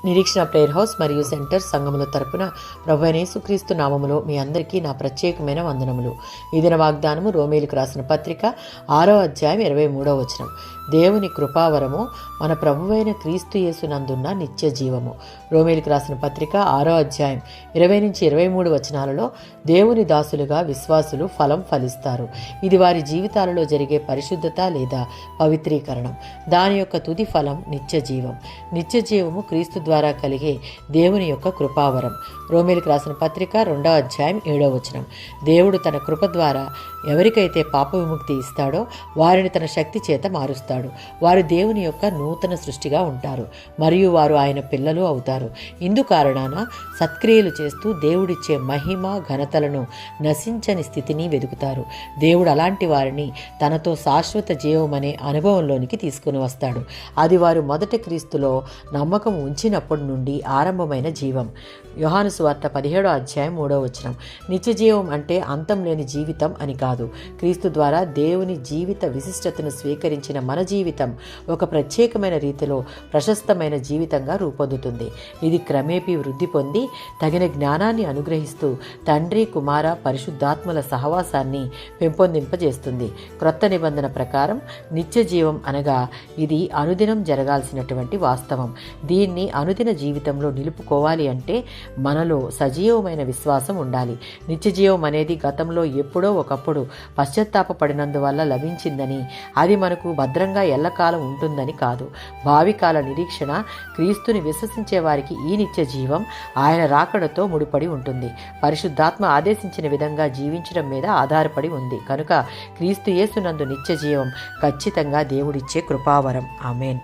నిరీక్షణ prayer house మరియు centre సంఘముల తరపున ప్రభువైన యేసుక్రీస్తు నామములో మీ అందరికీ నా ప్రత్యేకమైన వందనములు. ఈ దిన వాగ్దానము రోమీయులకు రాసిన పత్రిక 6వ అధ్యాయం 23వ వచనం. దేవుని కృపావరము మన ప్రభువైన క్రీస్తు యేసు నందున్న నిత్య జీవము. రోమీయులకు రాసిన పత్రిక 6వ అధ్యాయం 20-23 వచనాలలో దేవుని దాసులుగా విశ్వాసులు ఫలం ఫలిస్తారు. ఇది వారి జీవితాలలో జరిగే పరిశుద్ధత లేదా పవిత్రీకరణం. దాని యొక్క తుది ఫలం నిత్య జీవం. నిత్య జీవము క్రీస్తు ద్వారా కలిగే దేవుని యొక్క కృపావరం. రోమీయులకు రాసిన పత్రిక 2వ అధ్యాయం 7వ వచనం. దేవుడు తన కృప ద్వారా ఎవరికైతే పాప విముక్తి ఇస్తాడో వారిని తన శక్తి చేత మారుస్తాడు. వారు దేవుని యొక్క నూతన సృష్టిగా ఉంటారు మరియు వారు ఆయన పిల్లలు అవుతారు. ఇందు కారణాన సత్క్రియలు చేస్తూ దేవుడిచ్చే మహిమ ఘనతలను నశించని స్థితిని వెతుకుతారు. దేవుడు అలాంటి వారిని తనతో శాశ్వత జీవమనే అనుభవంలోనికి తీసుకుని వస్తాడు. అది వారు మొదట క్రీస్తులో నమ్మకం ఉంచినప్పటి నుండి ఆరంభమైన జీవం. యోహాను సువార్త 17వ అధ్యాయం 3వ వచనం. నిత్య జీవం అంటే అంతం లేని జీవితం అని కాదు. క్రీస్తు ద్వారా దేవుని జీవిత విశిష్టతను స్వీకరించిన మన జీవితం ఒక ప్రత్యేకమైన రీతిలో ప్రశస్తమైన జీవితంగా రూపొందుతుంది. ఇది క్రమేపీ వృద్ధి పొంది తగిన జ్ఞానాన్ని అనుగ్రహిస్తూ తండ్రి, కుమార, పరిశుద్ధాత్మల సహవాసాన్ని పెంపొందింపజేస్తుంది. క్రొత్త నిబంధన ప్రకారం నిత్య జీవం అనగా ఇది అనుదినం జరగాల్సినటువంటి వాస్తవం. దీన్ని అనుదిన జీవితంలో నిలుపుకోవాలి అంటే మనలో సజీవమైన విశ్వాసం ఉండాలి. నిత్య జీవం అనేది గతంలో ఎప్పుడో ఒకప్పుడు పశ్చాత్తాపపడినందువల్ల లభించిందని, అది మనకు భద్రంగా ఎల్లకాలం ఉంటుందని కాదు. భావికాల నిరీక్షణ క్రీస్తుని విశ్వసించే వారికి ఈ నిత్య జీవం ఆయన రాకడతో ముడిపడి ఉంటుంది. పరిశుద్ధాత్మ ఆదేశించిన విధంగా జీవించడం మీద ఆధారపడి ఉంది. కనుక క్రీస్తు యేసునందు నిత్య జీవం ఖచ్చితంగా దేవుడిచ్చే కృపావరం. ఆమేన్.